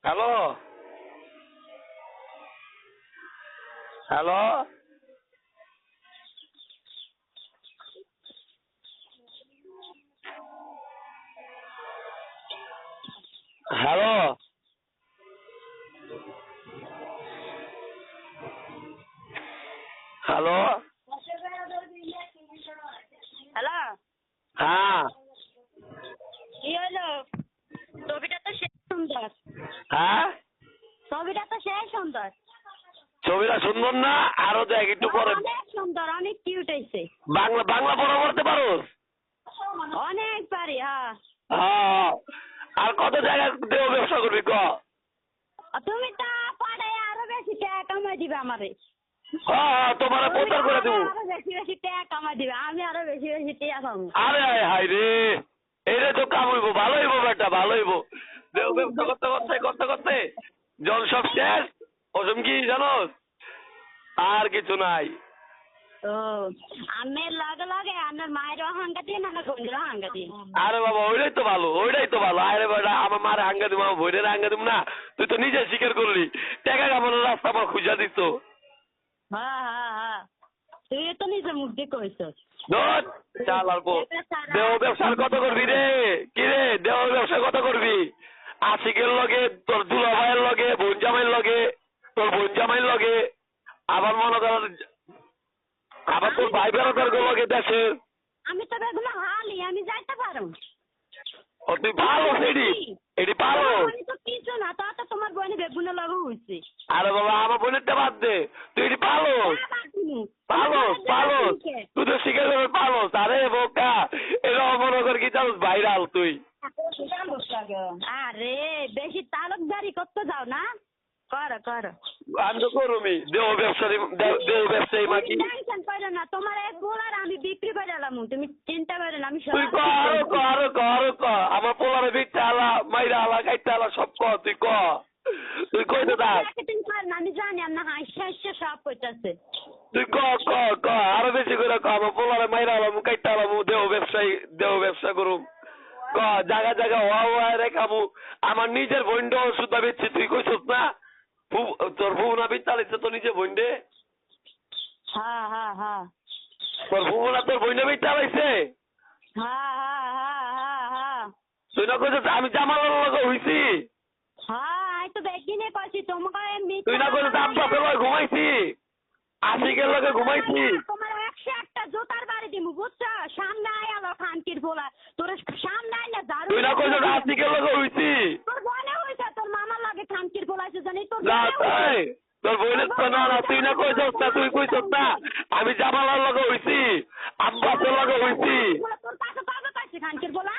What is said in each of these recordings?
Hello hello hello hello hello, হ্যাঁ কি হলো? ছবিটা তো সেই সুন্দর। হ্যাঁ ছবিটা তো সেই সুন্দর। ছবিটা সুন্দর না? আরো দেখ একটু পরে। অনেক সুন্দর, অনেক কিউট হয়েছে। বাংলা বাংলা পড়া পড়তে পারোস? অনেক পারি, হ্যাঁ। হ্যাঁ। আর কত জায়গায় দেহ ব্যবসা করবি ক? তুমি তা পারে আরো বেশি টাকা কামাই দিবে আমারে। হ্যাঁ তোমার প্রচার করে দেবো। আরো বেশি বেশি টাকা কামাই দিবে, আমি আরো বেশি বেশি টাকা পাবো। আরে হাই রে, এইটা তো কাম হইব, ভালো হইব বেটা, ভালো হইব। দেহ ব্যবসা করতে করতে করতে করতে জন সব শেষ। ওসম কি জানোস? আর কিছু নাই। ও, আমের লগে লগে আমার মায়েরও হাঙ্গা দিয়ে না বোনেরও হাঙ্গা দিয়ে। আরে বাবা ওইটাই তো ভালো, ওইটাই তো ভালো। আরে বেটা আমার মারে হাঙ্গা দিব, আমার বইনের হাঙ্গা দিব না? তুই তো নিজে স্বীকার করলি, টাকা কামানোর রাস্তা আমার খুঁজা দিত। হ্যাঁ হ্যাঁ হ্যাঁ, তুই তো নিজে মুখ দিয়ে কইছস। ধর চাল আর দেহ ব্যবসার কত করবি রে? কি রে দেহ ব্যবসা কত করবি? আশিকের লগে, তোর দুলা ভাইয়ের লগে, বোন জামাইয়ের লগে, তোর বোন জামাইয়ের লগে, আবার মনে কর আবার তোর ভাই বেড়াতার লগে দেশে। আমি তো বেগুলো হালি, আমি যাইতে পারো। ও তুই ভালো এডি, এডি ভালো। আমি তো কিছু না, তা তো তোমার বোনে বেগুনে লাগু হইছে। আরে বাবা আমার বোনেরটা বাদ দে, তুই এডি ভালো ভালো ভালো, তুই তো শিখে যাবে ভালো। আরে বোকা, এটা মনে কর কি জানোস ভাইরাল তুই। আরে বেশি তালুকদারি করতে যাও না, করো করো। আমি তো করুমি দেহ ব্যবসায়ী, দেহ ব্যবসায়ী মাকি। টেনশন করো না, তোমার এক পোলার আমি বিক্রি করে এলাম, তুমি চিন্তা করো না। আমি তুই ক আরো ক আরো ক আরো ক, আমার পোলারে বিটটা আলা মাইরা আলা গাইতে আলা সব ক, তুই ক, তুই কইতে থাক। আমি জানি না, হাসি হাসি সব কইতাছে। তুই ক ক ক আরো বেশি করে ক, আমার পোলারে মাইরা আলাম গাইতে আলাম, দেহ ব্যবসায়ী, দেহ ব্যবসা করুম। ক জায়গা জায়গা হওয়া হওয়া রেখামু, আমার নিজের বন্ড সুতা বেচছি, তুই কইছস না? তোর ভুবনা বিদ্যালয় তো নিজে বন্ডে। হ্যাঁ হ্যাঁ হ্যাঁ তোর ভুবনা তোর বন্ডে বিদ্যালয়ছে। হ্যাঁ হ্যাঁ হ্যাঁ হ্যাঁ তুই না কইছস আমি জামালের লগে হইছি। হ্যাঁ, আমি তো বেগিনে কইছি তোমাকে। তুই না কইছস আব্বাসের লগে ঘুমাইছি, আশিকের লগে ঘুমাইছি। তোমার 101টা জুতার বাড়ি দিমু, বুঝছো? সামনে আয়ালো খানকির পোলা, তোর সামনে আইলে দারু। তুই না কইছস আশিকের লগে হইছি। তোর বোনে হইছে, তোর মামার লাগে খানকির পোলা আছে জানি তোর না বোনে হইছে। তাই তোর বোনের তো না না, তুই না কইছস না, তুই কইছস না আমি জামালার লগে হইছি, আব্বাসের লগে হইছি। তোর কাছে কবে পাইছি খানকির পোলা?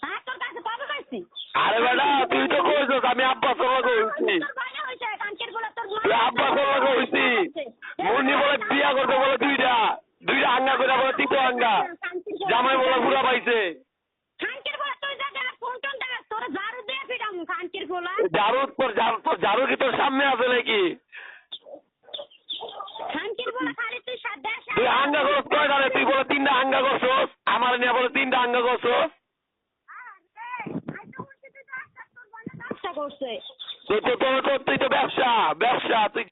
হ্যাঁ, তোর কাছে কবে পাইছি? আরে বেটা তুই তো কইছস আমি আব্বাসের লগে হইছি। তোর বোনে হইছে খানকির পোলা, তোর তুই আব্বাসের লগে হইছি। মুন্নি বলে বিয়া করতে বলে দুইটা দুইটা আঙ্গা করে বলে তিনটা আঙ্গা, জামাই বলে পুরা পাইছে। খানকির পোলা তুই যা ফোন টোন দে, তোর ঝাড়ু দিয়ে পিটাম খানকির পোলা। ঝাড়ু তোর ঝাড়ু কি তোর সামনে আছে নাকি? খানকির পোলা খালি তুই সাদা তুই আঙ্গা করছ কয়টা রে? তুই বলে তিনটা আঙ্গা করছস, আমার নিয়ে বলে তিনটা আঙ্গা করছস। করছে। তুই তো ব্যবসা ব্যবসা তুই